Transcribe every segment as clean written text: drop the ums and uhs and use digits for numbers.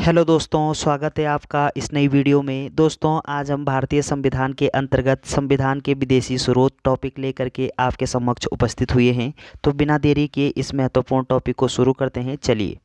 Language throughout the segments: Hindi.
हेलो दोस्तों, स्वागत है आपका इस नई वीडियो में। दोस्तों, आज हम भारतीय संविधान के अंतर्गत संविधान के विदेशी स्रोत टॉपिक लेकर के आपके समक्ष उपस्थित हुए हैं। तो बिना देरी किए इस महत्वपूर्ण टॉपिक को शुरू करते हैं। चलिए,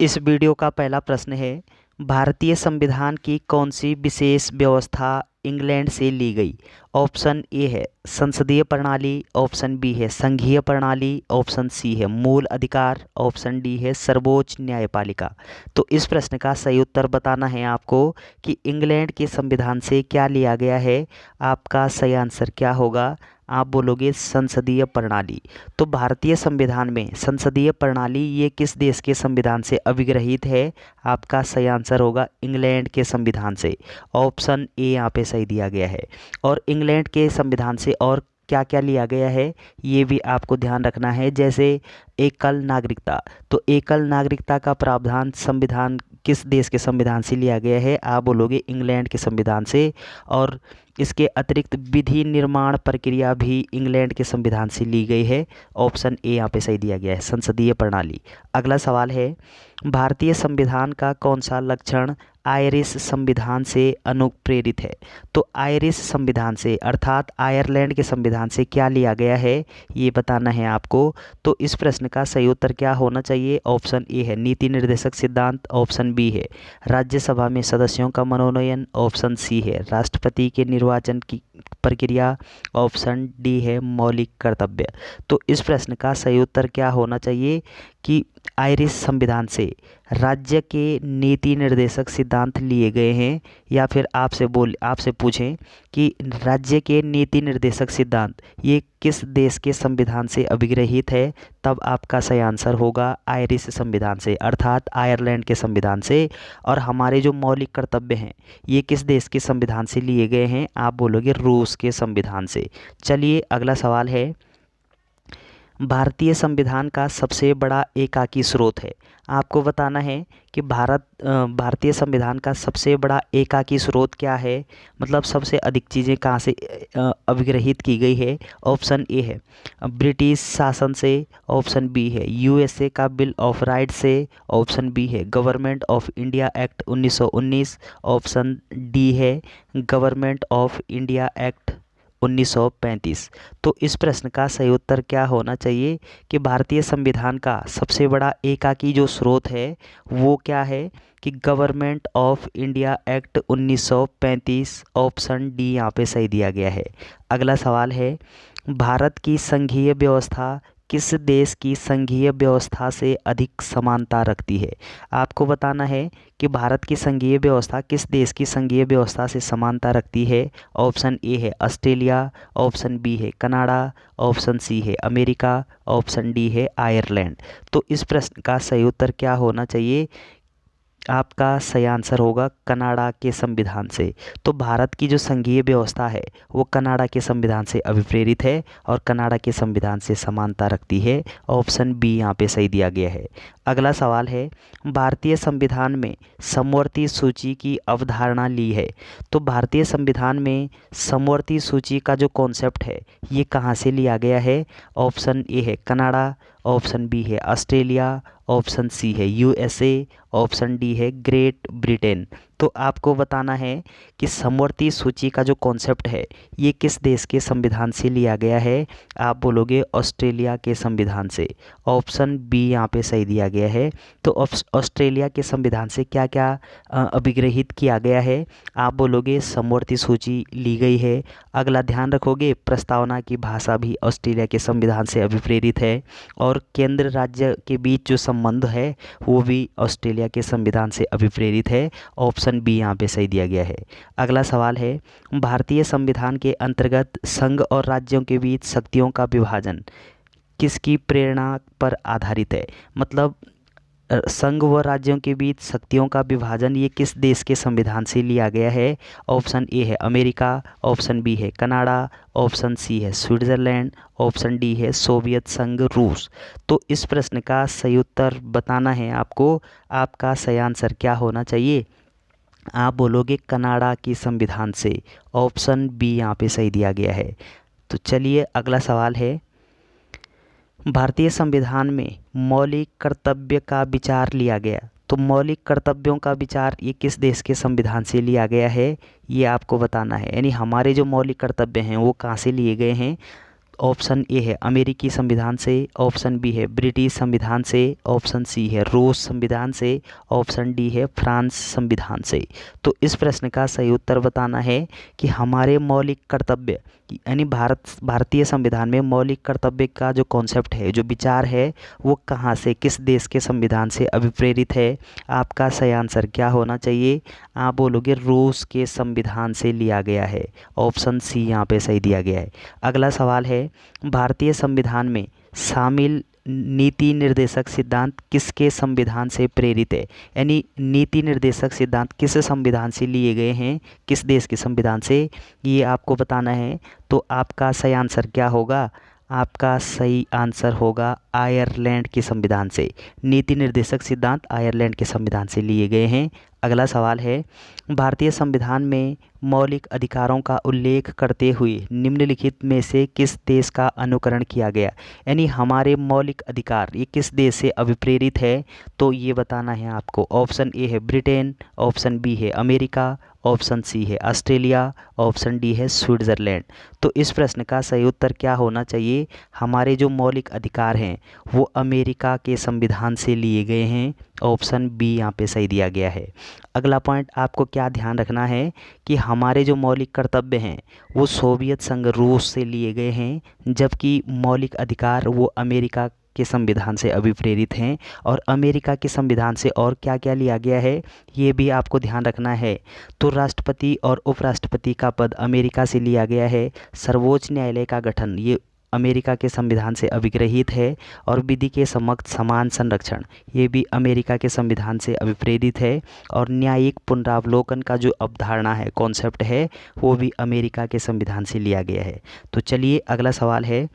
इस वीडियो का पहला प्रश्न है, भारतीय संविधान की कौन सी विशेष व्यवस्था इंग्लैंड से ली गई? ऑप्शन ए है संसदीय प्रणाली, ऑप्शन बी है संघीय प्रणाली, ऑप्शन सी है मूल अधिकार, ऑप्शन डी है सर्वोच्च न्यायपालिका। तो इस प्रश्न का सही उत्तर बताना है आपको कि इंग्लैंड के संविधान से क्या लिया गया है। आपका सही आंसर क्या होगा? आप बोलोगे संसदीय प्रणाली। तो भारतीय संविधान में संसदीय प्रणाली ये किस देश के संविधान से अभिग्रहित है? आपका सही आंसर होगा इंग्लैंड के संविधान से। ऑप्शन ए यहाँ पे सही दिया गया है। और इंग्लैंड के संविधान से और क्या क्या लिया गया है ये भी आपको ध्यान रखना है। जैसे एकल नागरिकता, तो एकल नागरिकता का प्रावधान संविधान किस देश के संविधान से लिया गया है? आप बोलोगे इंग्लैंड के संविधान से। और इसके अतिरिक्त विधि निर्माण प्रक्रिया भी इंग्लैंड के संविधान से ली गई है। ऑप्शन ए यहाँ पे सही दिया गया है, संसदीय प्रणाली। अगला सवाल है, भारतीय संविधान का कौन सा लक्षण आयरिश संविधान से अनुप्रेरित है? तो आयरिश संविधान से अर्थात आयरलैंड के संविधान से क्या लिया गया है ये बताना है आपको। तो इस प्रश्न का सही उत्तर क्या होना चाहिए? ऑप्शन ए है नीति निर्देशक सिद्धांत, ऑप्शन बी है राज्यसभा में सदस्यों का मनोनयन, ऑप्शन सी है राष्ट्रपति के निर्वाचन की प्रक्रिया, ऑप्शन डी है मौलिक कर्तव्य। तो इस प्रश्न का सही उत्तर क्या होना चाहिए कि आयरिश संविधान से राज्य के नीति निर्देशक सिद्धांत लिए गए हैं, या फिर आपसे पूछें कि राज्य के नीति निर्देशक सिद्धांत ये किस देश के संविधान से अभिग्रहित है, तब आपका सही आंसर होगा आयरिश संविधान से अर्थात आयरलैंड के संविधान से। और हमारे जो मौलिक कर्तव्य हैं ये किस देश के संविधान से लिए गए हैं? आप बोलोगे रूस के संविधान से। चलिए, अगला सवाल है, भारतीय संविधान का सबसे बड़ा एकाकी स्रोत है। आपको बताना है कि भारतीय संविधान का सबसे बड़ा एकाकी स्रोत क्या है, मतलब सबसे अधिक चीज़ें कहाँ से अभिग्रहित की गई है। ऑप्शन ए है ब्रिटिश शासन से, ऑप्शन बी है यूएसए का बिल ऑफ राइट्स से, ऑप्शन बी है government of India act 1919, option D है गवर्नमेंट ऑफ इंडिया एक्ट 1935। तो इस प्रश्न का सही उत्तर क्या होना चाहिए कि भारतीय संविधान का सबसे बड़ा एकाकी जो स्रोत है वो क्या है कि government of India act 1935। Option D यहाँ पे सही दिया गया है। अगला सवाल है, भारत की संघीय व्यवस्था किस देश की संघीय व्यवस्था से अधिक समानता रखती है? आपको बताना है कि भारत की संघीय व्यवस्था किस देश की संघीय व्यवस्था से समानता रखती है। ऑप्शन ए है ऑस्ट्रेलिया, ऑप्शन बी है कनाडा, ऑप्शन सी है अमेरिका, ऑप्शन डी है आयरलैंड। तो इस प्रश्न का सही उत्तर क्या होना चाहिए? आपका सही आंसर होगा कनाडा के संविधान से। तो भारत की जो संघीय व्यवस्था है वो कनाडा के संविधान से अभिप्रेरित है और कनाडा के संविधान से समानता रखती है। ऑप्शन बी यहाँ पे सही दिया गया है। अगला सवाल है, भारतीय संविधान में समवर्ती सूची की अवधारणा ली है। तो भारतीय संविधान में समवर्ती सूची का जो कॉन्सेप्ट है ये कहाँ से लिया गया है? ऑप्शन ए है कनाडा, ऑप्शन बी है ऑस्ट्रेलिया, ऑप्शन सी है यूएसए, ऑप्शन डी है ग्रेट ब्रिटेन। तो आपको बताना है कि समवर्ती सूची का जो कॉन्सेप्ट है ये किस देश के संविधान से लिया गया है? आप बोलोगे ऑस्ट्रेलिया के संविधान से। ऑप्शन बी यहाँ पे सही दिया गया है। तो ऑस्ट्रेलिया के संविधान से क्या क्या अभिग्रहित किया गया है? आप बोलोगे समवर्ती सूची ली गई है। अगला ध्यान रखोगे, प्रस्तावना की भाषा भी ऑस्ट्रेलिया के संविधान से अभिप्रेरित है और केंद्र राज्य के बीच जो संबंध है वो भी ऑस्ट्रेलिया के संविधान से अभिप्रेरित है। ऑप्शन बी यहाँ पे सही दिया गया है। अगला सवाल है, भारतीय संविधान के अंतर्गत संघ और राज्यों के बीच शक्तियों का विभाजन किसकी प्रेरणा पर आधारित है? मतलब संघ व राज्यों के बीच शक्तियों का विभाजन ये किस देश के संविधान से लिया गया है? ऑप्शन ए है अमेरिका, ऑप्शन बी है कनाडा, ऑप्शन सी है स्विट्जरलैंड, ऑप्शन डी है सोवियत संघ रूस। तो इस प्रश्न का सही उत्तर बताना है आपको। आपका सही आंसर क्या होना चाहिए? आप बोलोगे कनाडा की संविधान से। ऑप्शन बी यहाँ पे सही दिया गया है। तो चलिए, अगला सवाल है, भारतीय संविधान में मौलिक कर्तव्य का विचार लिया गया। तो मौलिक कर्तव्यों का विचार ये किस देश के संविधान से लिया गया है, ये आपको बताना है। यानी हमारे जो मौलिक कर्तव्य हैं वो कहाँ से लिए गए हैं। ऑप्शन ए है अमेरिकी संविधान से, ऑप्शन बी है ब्रिटिश संविधान से, ऑप्शन सी है रूस संविधान से, ऑप्शन डी है फ्रांस संविधान से। तो इस प्रश्न का सही उत्तर बताना है कि हमारे मौलिक कर्तव्य यानी भारतीय संविधान में मौलिक कर्तव्य का जो कॉन्सेप्ट है, जो विचार है, वो कहाँ से, किस देश के संविधान से अभिप्रेरित है। आपका सही आंसर क्या होना चाहिए। आप बोलोगे रूस के संविधान से लिया गया है। ऑप्शन सी यहाँ पे सही दिया गया है। अगला सवाल है, भारतीय संविधान में शामिल नीति निर्देशक सिद्धांत किसके संविधान से प्रेरित है। यानी नीति निर्देशक सिद्धांत किस संविधान से लिए गए हैं, किस देश के संविधान से, ये आपको बताना है। तो आपका सही आंसर क्या होगा। आपका सही आंसर होगा आयरलैंड के संविधान से। नीति निर्देशक सिद्धांत आयरलैंड के संविधान से लिए गए हैं। अगला सवाल है, भारतीय संविधान में मौलिक अधिकारों का उल्लेख करते हुए निम्नलिखित में से किस देश का अनुकरण किया गया। यानी हमारे मौलिक अधिकार ये किस देश से अभिप्रेरित है, तो ये बताना है आपको। ऑप्शन ए है ब्रिटेन, ऑप्शन बी है अमेरिका, ऑप्शन सी है ऑस्ट्रेलिया, ऑप्शन डी है स्विट्ज़रलैंड। तो इस प्रश्न का सही उत्तर क्या होना चाहिए। हमारे जो मौलिक अधिकार हैं वो अमेरिका के संविधान से लिए गए हैं। ऑप्शन बी यहाँ पे सही दिया गया है। अगला पॉइंट आपको क्या ध्यान रखना है कि हमारे जो मौलिक कर्तव्य हैं वो सोवियत संघ रूस से लिए गए हैं, जबकि मौलिक अधिकार वो अमेरिका के संविधान से अभिप्रेरित हैं। और अमेरिका के संविधान से और क्या क्या लिया गया है ये भी आपको ध्यान रखना है। तो राष्ट्रपति और उपराष्ट्रपति का पद अमेरिका से लिया गया है। सर्वोच्च न्यायालय का गठन ये अमेरिका के संविधान से अभिग्रहित है। और विधि के समक्ष समान संरक्षण ये भी अमेरिका के संविधान से अभिप्रेरित है। और न्यायिक पुनरावलोकन का जो अवधारणा है, कॉन्सेप्ट है, वो भी अमेरिका के संविधान से लिया गया है। तो चलिए अगला सवाल है,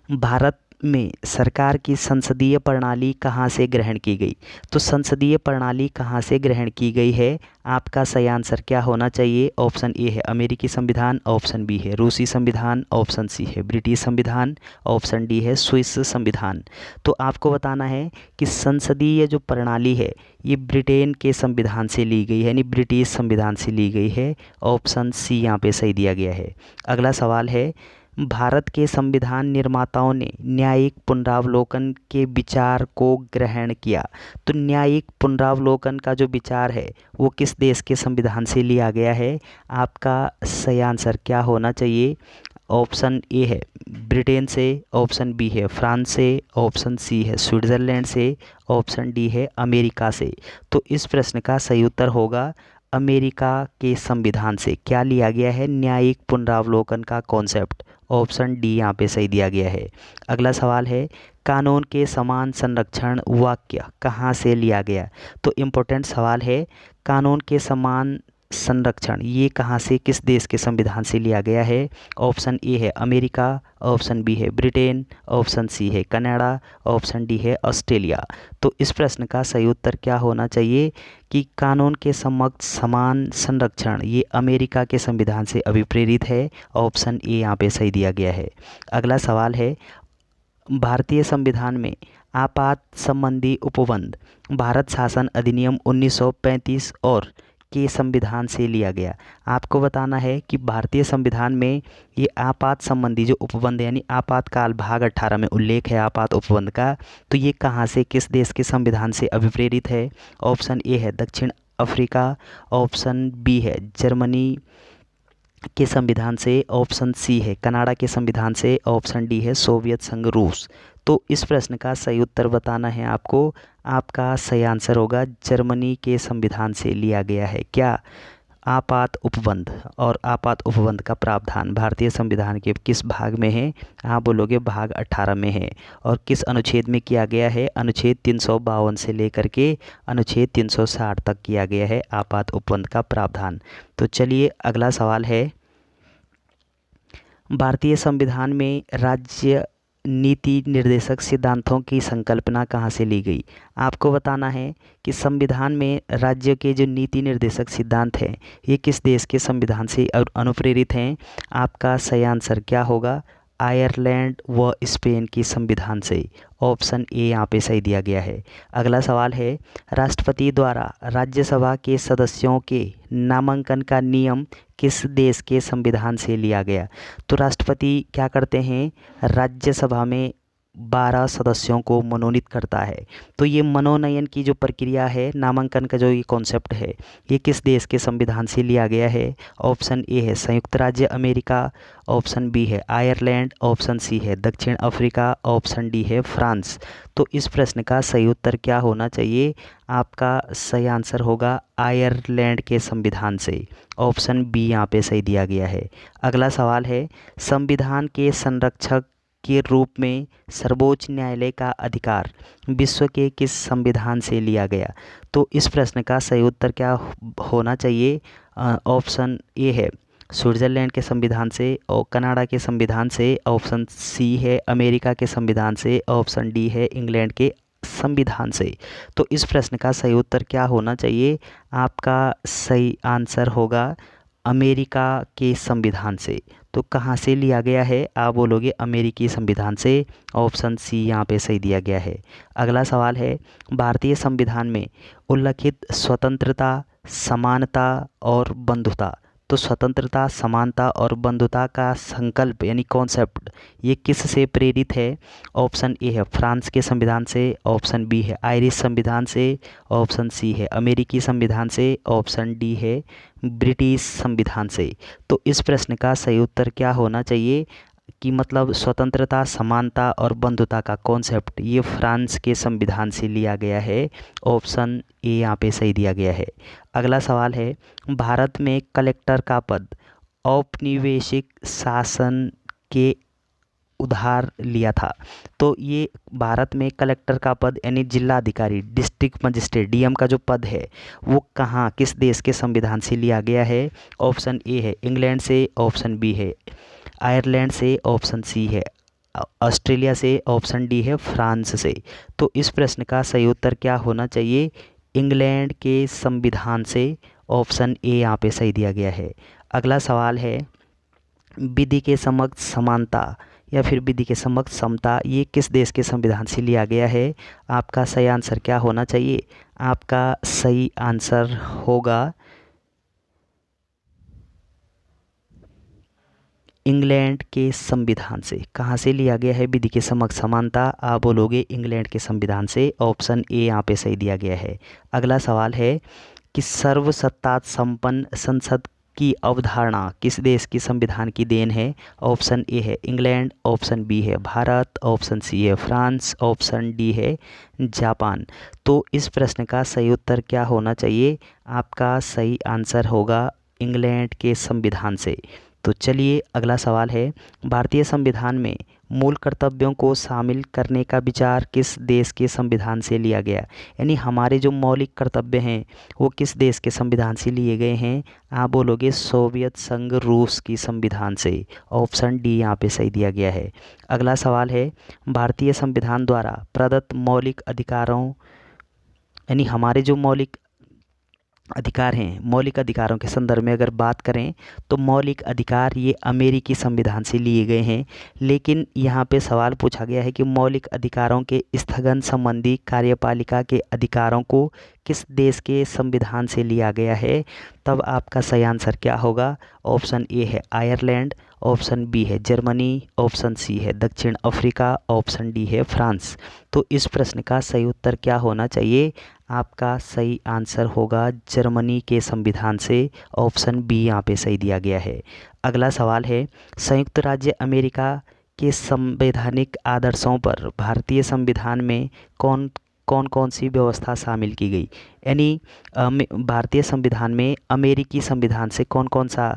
भारत में सरकार की संसदीय प्रणाली कहाँ से ग्रहण की गई। तो संसदीय प्रणाली कहाँ से ग्रहण की गई है, आपका सही आंसर क्या होना चाहिए। ऑप्शन ए है अमेरिकी संविधान, ऑप्शन बी है रूसी संविधान, ऑप्शन सी है ब्रिटिश संविधान, ऑप्शन डी है स्विस संविधान। तो आपको बताना है कि संसदीय जो प्रणाली है ये ब्रिटेन के संविधान से ली गई है, यानी ब्रिटिश संविधान से ली गई है। ऑप्शन सी यहाँ पे सही दिया गया है। अगला सवाल है, भारत के संविधान निर्माताओं ने न्यायिक पुनरावलोकन के विचार को ग्रहण किया। तो न्यायिक पुनरावलोकन का जो विचार है वो किस देश के संविधान से लिया गया है। आपका सही आंसर क्या होना चाहिए। ऑप्शन ए है ब्रिटेन से, ऑप्शन बी है फ्रांस से, ऑप्शन सी है स्विट्ज़रलैंड से, ऑप्शन डी है अमेरिका से। तो इस प्रश्न का सही उत्तर होगा अमेरिका के संविधान से क्या लिया गया है, न्यायिक पुनरावलोकन का कॉन्सेप्ट। ऑप्शन डी यहाँ पे सही दिया गया है। अगला सवाल है, कानून के समान संरक्षण वाक्य कहाँ से लिया गया। तो इम्पोर्टेंट सवाल है, कानून के समान संरक्षण ये कहाँ से, किस देश के संविधान से लिया गया है। ऑप्शन ए है अमेरिका, ऑप्शन बी है ब्रिटेन, ऑप्शन सी है कनाडा, ऑप्शन डी है ऑस्ट्रेलिया। तो इस प्रश्न का सही उत्तर क्या होना चाहिए कि कानून के समक्ष समान संरक्षण ये अमेरिका के संविधान से अभिप्रेरित है। ऑप्शन ए यहाँ पे सही दिया गया है। अगला सवाल है, भारतीय संविधान में आपात संबंधी उपबंध भारत शासन अधिनियम 1935 और के संविधान से लिया गया। आपको बताना है कि भारतीय संविधान में ये आपात संबंधी जो उपबंध यानी आपातकाल भाग 18 में उल्लेख है आपात उपबंध का, तो ये कहाँ से, किस देश के संविधान से अभिप्रेरित है। ऑप्शन ए है दक्षिण अफ्रीका, ऑप्शन बी है जर्मनी के संविधान से, ऑप्शन सी है कनाडा के संविधान से, ऑप्शन डी है सोवियत संघ रूस। तो इस प्रश्न का सही उत्तर बताना है आपको। आपका सही आंसर होगा जर्मनी के संविधान से लिया गया है क्या, आपात उपबंध। और आपात उपबंध का प्रावधान भारतीय संविधान के किस भाग में है, आप बोलोगे भाग 18 में है। और किस अनुच्छेद में किया गया है, अनुच्छेद 352 से लेकर के अनुच्छेद 360 तक किया गया है आपात उपबंध का प्रावधान। तो चलिए अगला सवाल है, भारतीय संविधान में राज्य नीति निर्देशक सिद्धांतों की संकल्पना कहाँ से ली गई। आपको बताना है कि संविधान में राज्य के जो नीति निर्देशक सिद्धांत हैं ये किस देश के संविधान से अनुप्रेरित हैं। आपका सही आंसर क्या होगा। आयरलैंड व स्पेन की संविधान से। ऑप्शन ए यहाँ पे सही दिया गया है। अगला सवाल है, राष्ट्रपति द्वारा राज्यसभा के सदस्यों के नामांकन का नियम किस देश के संविधान से लिया गया? तो राष्ट्रपति क्या करते हैं, राज्यसभा में 12 सदस्यों को मनोनीत करता है। तो ये मनोनयन की जो प्रक्रिया है, नामांकन का जो ये कॉन्सेप्ट है, ये किस देश के संविधान से लिया गया है? ऑप्शन ए है संयुक्त राज्य अमेरिका, ऑप्शन बी है आयरलैंड, ऑप्शन सी है दक्षिण अफ्रीका, ऑप्शन डी है फ्रांस। तो इस प्रश्न का सही उत्तर क्या होना चाहिए? आपका सही आंसर होगा आयरलैंड के संविधान से। ऑप्शन बी यहाँ पे सही दिया गया है। अगला सवाल है, संविधान के संरक्षक के रूप में सर्वोच्च न्यायालय का अधिकार विश्व के किस संविधान से लिया गया? तो इस प्रश्न का सही उत्तर क्या होना चाहिए? ऑप्शन ए है स्विट्ज़रलैंड के संविधान से, और कनाडा के संविधान से, ऑप्शन सी है अमेरिका के संविधान से, ऑप्शन डी है इंग्लैंड के संविधान से। तो इस प्रश्न का सही उत्तर क्या होना चाहिए? आपका सही आंसर होगा अमेरिका के संविधान से। तो कहाँ से लिया गया है? आप बोलोगे अमेरिकी संविधान से। ऑप्शन सी यहाँ पे सही दिया गया है। अगला सवाल है, भारतीय संविधान में उल्लिखित स्वतंत्रता, समानता और बंधुता, तो स्वतंत्रता, समानता और बंधुता का संकल्प यानी कॉन्सेप्ट ये किस से प्रेरित है? ऑप्शन ए है फ्रांस के संविधान से, ऑप्शन बी है आयरिश संविधान से, ऑप्शन सी है अमेरिकी संविधान से, ऑप्शन डी है ब्रिटिश संविधान से। तो इस प्रश्न का सही उत्तर क्या होना चाहिए कि मतलब स्वतंत्रता, समानता और बंधुता का कॉन्सेप्ट ये फ्रांस के संविधान से लिया गया है। ऑप्शन ए यहाँ पे सही दिया गया है। अगला सवाल है, भारत में कलेक्टर का पद औपनिवेशिक शासन के उधार लिया था। तो ये भारत में कलेक्टर का पद यानी जिलाधिकारी, डिस्ट्रिक्ट मजिस्ट्रेट, डीएम का जो पद है वो कहाँ, किस देश के संविधान से लिया गया है? ऑप्शन ए है इंग्लैंड से, ऑप्शन बी है आयरलैंड से, ऑप्शन सी है ऑस्ट्रेलिया से, ऑप्शन डी है फ्रांस से। तो इस प्रश्न का सही उत्तर क्या होना चाहिए? इंग्लैंड के संविधान से। ऑप्शन ए यहाँ पे सही दिया गया है। अगला सवाल है, विधि के समक्ष समानता या फिर विधि के समक्ष समता ये किस देश के संविधान से लिया गया है? आपका सही आंसर क्या होना चाहिए? आपका सही आंसर होगा इंग्लैंड के संविधान से। कहाँ से लिया गया है विधि के समक्ष समानता? आप बोलोगे इंग्लैंड के संविधान से। ऑप्शन ए यहाँ पे सही दिया गया है। अगला सवाल है कि सर्वसत्ता संपन्न संसद की अवधारणा किस देश की संविधान की देन है? ऑप्शन ए है इंग्लैंड, ऑप्शन बी है भारत, ऑप्शन सी है फ्रांस, ऑप्शन डी है जापान। तो इस प्रश्न का सही उत्तर क्या होना चाहिए? आपका सही आंसर होगा इंग्लैंड के संविधान से। तो चलिए अगला सवाल है, भारतीय संविधान में मूल कर्तव्यों को शामिल करने का विचार किस देश के संविधान से लिया गया? यानी हमारे जो मौलिक कर्तव्य हैं वो किस देश के संविधान से लिए गए हैं? आप बोलोगे सोवियत संघ रूस की संविधान से। ऑप्शन डी यहाँ पे सही दिया गया है। अगला सवाल है, भारतीय संविधान द्वारा प्रदत्त मौलिक अधिकारों यानी हमारे जो मौलिक अधिकार हैं, मौलिक अधिकारों के संदर्भ में अगर बात करें तो मौलिक अधिकार ये अमेरिकी संविधान से लिए गए हैं। लेकिन यहाँ पे सवाल पूछा गया है कि मौलिक अधिकारों के स्थगन संबंधी कार्यपालिका के अधिकारों को किस देश के संविधान से लिया गया है? तब आपका सही आंसर क्या होगा? ऑप्शन ए है आयरलैंड, ऑप्शन बी है जर्मनी, ऑप्शन सी है दक्षिण अफ्रीका, ऑप्शन डी है फ्रांस। तो इस प्रश्न का सही उत्तर क्या होना चाहिए? आपका सही आंसर होगा जर्मनी के संविधान से। ऑप्शन बी यहाँ पे सही दिया गया है। अगला सवाल है, संयुक्त राज्य अमेरिका के संवैधानिक आदर्शों पर भारतीय संविधान में कौन कौन सी व्यवस्था शामिल की गई? यानी भारतीय संविधान में अमेरिकी संविधान से कौन कौन सा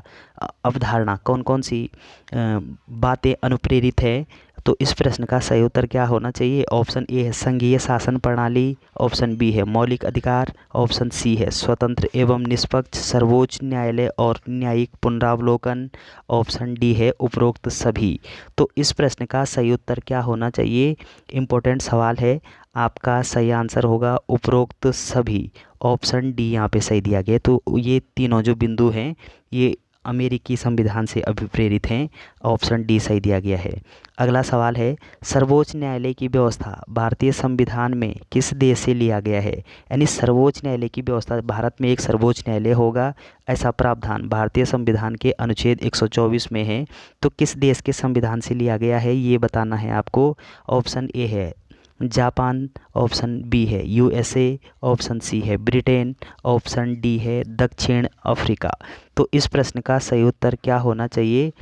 अवधारणा, कौन कौन सी बातें अनुप्रेरित है? तो इस प्रश्न का सही उत्तर क्या होना चाहिए? ऑप्शन ए है संघीय शासन प्रणाली, ऑप्शन बी है मौलिक अधिकार, ऑप्शन सी है स्वतंत्र एवं निष्पक्ष सर्वोच्च न्यायालय और न्यायिक पुनरावलोकन, ऑप्शन डी है उपरोक्त सभी। तो इस प्रश्न का सही उत्तर क्या होना चाहिए? इम्पोर्टेंट सवाल है। आपका सही आंसर होगा उपरोक्त सभी। ऑप्शन डी यहाँ पे सही दिया गया। तो ये तीनों जो बिंदु हैं ये अमेरिकी संविधान से अभिप्रेरित हैं। ऑप्शन डी सही दिया गया है। अगला सवाल है, सर्वोच्च न्यायालय की व्यवस्था भारतीय संविधान में किस देश से लिया गया है? यानी सर्वोच्च न्यायालय की व्यवस्था, भारत में एक सर्वोच्च न्यायालय होगा, ऐसा प्रावधान भारतीय संविधान के अनुच्छेद 124 में है। तो किस देश के संविधान से लिया गया है ये बताना है आपको। ऑप्शन ए है जापान, ऑप्शन बी है यूएसए, ऑप्शन सी है ब्रिटेन, ऑप्शन डी है दक्षिण अफ्रीका। तो इस प्रश्न का सही उत्तर क्या होना चाहिए?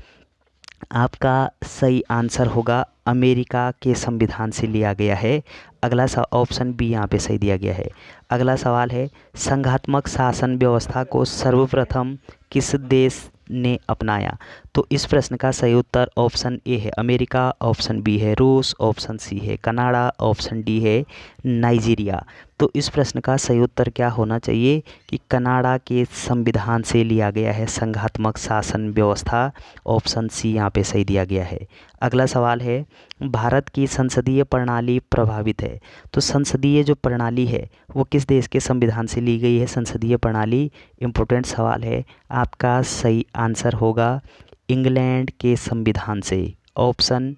आपका सही आंसर होगा अमेरिका के संविधान से लिया गया है। अगला ऑप्शन बी यहाँ पे सही दिया गया है। अगला सवाल है, संघात्मक शासन व्यवस्था को सर्वप्रथम किस देश ने अपनाया? तो इस प्रश्न का सही उत्तर ऑप्शन ए है अमेरिका, ऑप्शन बी है रूस, ऑप्शन सी है कनाडा, ऑप्शन डी है नाइजीरिया। तो इस प्रश्न का सही उत्तर क्या होना चाहिए कि कनाडा के संविधान से लिया गया है संघात्मक शासन व्यवस्था। ऑप्शन सी यहाँ पे सही दिया गया है। अगला सवाल है, भारत की संसदीय प्रणाली प्रभावित है। तो संसदीय जो प्रणाली है वो किस देश के संविधान से ली गई है? संसदीय प्रणाली इम्पोर्टेंट सवाल है। आपका सही आंसर होगा इंग्लैंड के संविधान से। ऑप्शन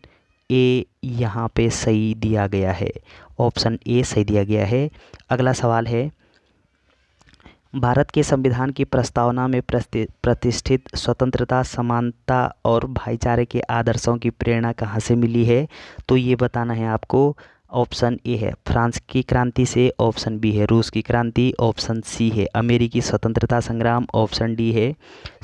ए यहाँ पे सही दिया गया है। ऑप्शन ए सही दिया गया है। अगला सवाल है, भारत के संविधान की प्रस्तावना में प्रतिष्ठित स्वतंत्रता, समानता और भाईचारे के आदर्शों की प्रेरणा कहाँ से मिली है? तो ये बताना है आपको। ऑप्शन ए है फ्रांस की क्रांति से, ऑप्शन बी है रूस की क्रांति, ऑप्शन सी है अमेरिकी स्वतंत्रता संग्राम, ऑप्शन डी है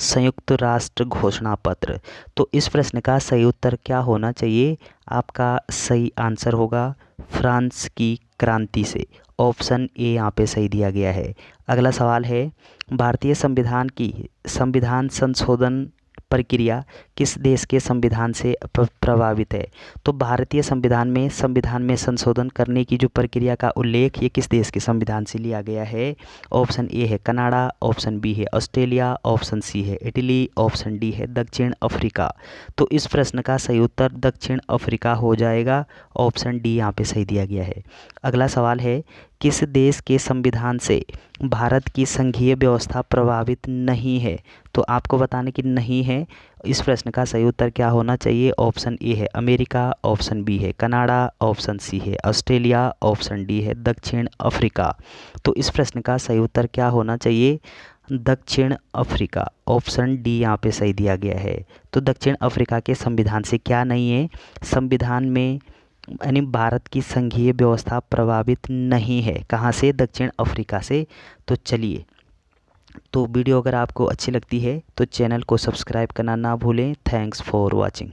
संयुक्त राष्ट्र घोषणा पत्र। तो इस प्रश्न का सही उत्तर क्या होना चाहिए? आपका सही आंसर होगा फ्रांस की क्रांति से। ऑप्शन ए यहाँ पे सही दिया गया है। अगला सवाल है, भारतीय संविधान की संविधान संशोधन प्रक्रिया किस देश के संविधान से प्रभावित है? तो भारतीय संविधान में संशोधन करने की जो प्रक्रिया का उल्लेख ये किस देश के संविधान से लिया गया है? ऑप्शन ए है कनाडा, ऑप्शन बी है ऑस्ट्रेलिया, ऑप्शन सी है इटली, ऑप्शन डी है दक्षिण अफ्रीका। तो इस प्रश्न का सही उत्तर दक्षिण अफ्रीका हो जाएगा। ऑप्शन डी यहाँ पे सही दिया गया है। अगला सवाल है, किस देश के संविधान से भारत की संघीय व्यवस्था प्रभावित नहीं है? तो आपको बताने की नहीं है। इस प्रश्न का सही उत्तर क्या होना चाहिए? ऑप्शन ए है अमेरिका, ऑप्शन बी है कनाडा, ऑप्शन सी है ऑस्ट्रेलिया, ऑप्शन डी है दक्षिण अफ्रीका। तो इस प्रश्न का सही उत्तर क्या होना चाहिए? दक्षिण अफ्रीका। ऑप्शन डी यहाँ पे सही दिया गया है। तो दक्षिण अफ्रीका के संविधान से क्या नहीं है? संविधान में यानी भारत की संघीय व्यवस्था प्रभावित नहीं है। कहाँ से? दक्षिण अफ्रीका से। तो चलिए, तो वीडियो अगर आपको अच्छी लगती है तो चैनल को सब्सक्राइब करना ना भूलें। Thanks for watching.